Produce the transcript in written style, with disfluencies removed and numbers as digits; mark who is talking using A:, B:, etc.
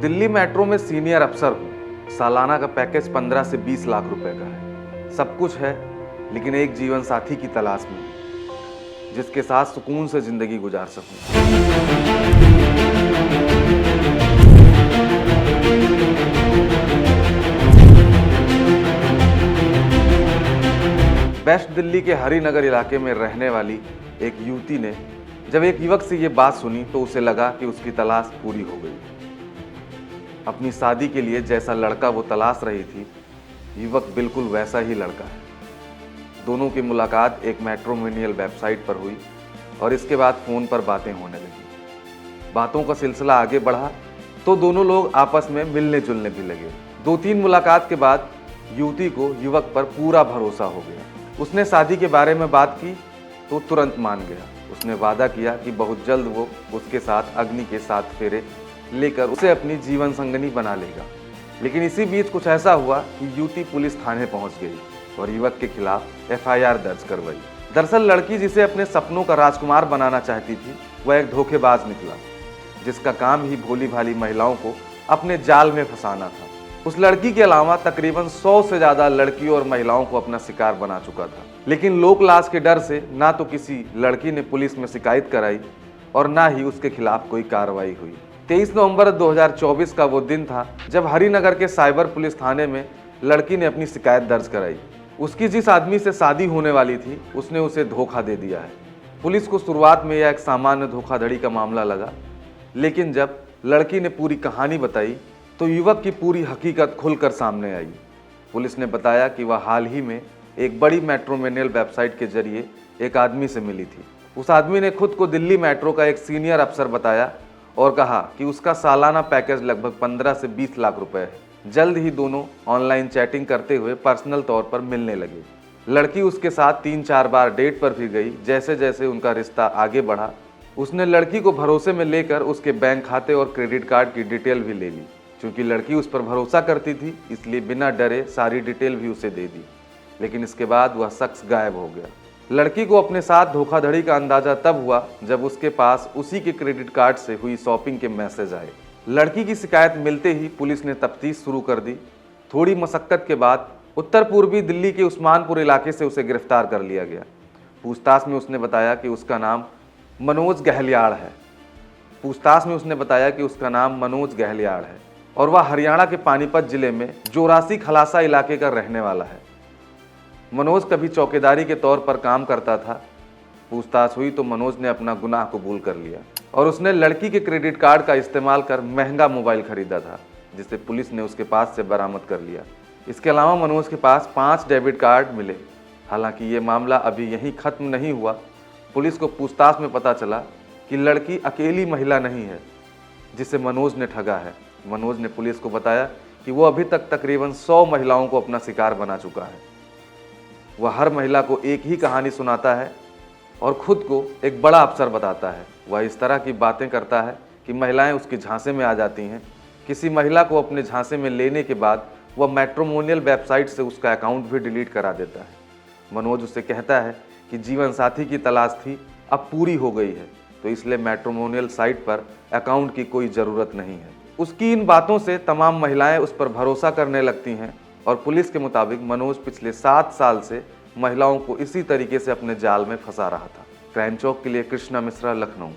A: Delhi metro में senior अफसर हूँ। सालाना का पैकेज 15 से 20 लाख रुपए का है। सब कुछ है, लेकिन एक जीवन साथी की तलाश में, जिसके साथ सुकून से जिंदगी गुजार सकूं। वेस्ट दिल्ली के हरिनगर इलाके में रहने वाली एक युवती ने जब एक युवक से ये बात सुनी तो उसे लगा कि उसकी तलाश पूरी हो गई। अपनी शादी के लिए जैसा लड़का वो तलाश रही थी, युवक बिल्कुल वैसा ही लड़का है। दोनों की मुलाकात एक मैट्रिमोनियल वेबसाइट पर हुई और इसके बाद फ़ोन पर बातें होने लगी। बातों का सिलसिला आगे बढ़ा तो दोनों लोग आपस में मिलने जुलने भी लगे। 2-3 मुलाकात के बाद युवती को युवक पर पूरा भरोसा हो गया। उसने शादी के बारे में बात की तो तुरंत मान गया। उसने वादा किया कि बहुत जल्द वो उसके साथ अग्नि के 7 फेरे लेकर उसे अपनी जीवन संगनी बना लेगा। लेकिन इसी बीच कुछ ऐसा हुआ कि युवती पुलिस थाने पहुंच गई और युवक के खिलाफ FIR दर्ज करवाई। दरअसल लड़की जिसे अपने सपनों का राजकुमार बनाना चाहती थी, वह एक धोखेबाज निकला, जिसका काम ही भोली भाली महिलाओं को अपने जाल में फंसाना था। उस लड़की के अलावा तकरीबन 100 से ज्यादा लड़कियों और महिलाओं को अपना शिकार बना चुका था। लेकिन लोक लाज के डर से ना तो किसी लड़की ने पुलिस में शिकायत कराई और ना ही उसके खिलाफ कोई कार्रवाई हुई। 23 नवंबर 2024 का वो दिन था जब हरिनगर के साइबर पुलिस थाने में लड़की ने अपनी शिकायत दर्ज कराई। उसकी जिस आदमी से शादी होने वाली थी, उसने उसे धोखा दे दिया है। पुलिस को शुरुआत में यह एक सामान्य धोखाधड़ी का मामला लगा, लेकिन जब लड़की ने पूरी कहानी बताई तो युवक की पूरी हकीकत खुलकर सामने आई। पुलिस ने बताया कि वह हाल ही में एक बड़ी मैट्रिमोनियल वेबसाइट के जरिए एक आदमी से मिली थी। उस आदमी ने खुद को दिल्ली मेट्रो का एक सीनियर अफसर बताया और कहा कि उसका सालाना पैकेज लगभग 15 से 20 लाख रुपए है। जल्द ही दोनों ऑनलाइन चैटिंग करते हुए पर्सनल तौर पर मिलने लगे। लड़की उसके साथ 3-4 बार डेट पर भी गई। जैसे जैसे उनका रिश्ता आगे बढ़ा, उसने लड़की को भरोसे में लेकर उसके बैंक खाते और क्रेडिट कार्ड की डिटेल भी ले ली। क्योंकि लड़की उस पर भरोसा करती थी, इसलिए बिना डरे सारी डिटेल भी उसे दे दी। लेकिन इसके बाद वह शख्स गायब हो गया। लड़की को अपने साथ धोखाधड़ी का अंदाजा तब हुआ जब उसके पास उसी के क्रेडिट कार्ड से हुई शॉपिंग के मैसेज आए। लड़की की शिकायत मिलते ही पुलिस ने तफ्तीश शुरू कर दी। थोड़ी मशक्कत के बाद उत्तर पूर्वी दिल्ली के उस्मानपुर इलाके से उसे गिरफ्तार कर लिया गया। पूछताछ में उसने बताया कि उसका नाम मनोज गहलियाड़ है और वह हरियाणा के पानीपत जिले में जोरासी खलासा इलाके का रहने वाला है। मनोज कभी चौकीदारी के तौर पर काम करता था। पूछताछ हुई तो मनोज ने अपना गुनाह कबूल कर लिया और उसने लड़की के क्रेडिट कार्ड का इस्तेमाल कर महंगा मोबाइल खरीदा था, जिसे पुलिस ने उसके पास से बरामद कर लिया। इसके अलावा मनोज के पास 5 डेबिट कार्ड मिले। हालांकि ये मामला अभी यहीं खत्म नहीं हुआ। पुलिस को पूछताछ में पता चला कि लड़की अकेली महिला नहीं है जिसे मनोज ने ठगा है। मनोज ने पुलिस को बताया कि वो अभी तक तकरीबन 100 महिलाओं को अपना शिकार बना चुका है। वह हर महिला को एक ही कहानी सुनाता है और खुद को एक बड़ा अफसर बताता है। वह इस तरह की बातें करता है कि महिलाएं उसके झांसे में आ जाती हैं। किसी महिला को अपने झांसे में लेने के बाद वह मैट्रिमोनियल वेबसाइट से उसका अकाउंट भी डिलीट करा देता है। मनोज उसे कहता है कि जीवन साथी की तलाश थी, अब पूरी हो गई है, तो इसलिए मैट्रिमोनियल साइट पर अकाउंट की कोई ज़रूरत नहीं है। उसकी इन बातों से तमाम महिलाएं उस पर भरोसा करने लगती हैं और पुलिस के मुताबिक मनोज पिछले 7 साल से महिलाओं को इसी तरीके से अपने जाल में फंसा रहा था। क्राइम चौक के लिए कृष्णा मिश्रा, लखनऊ।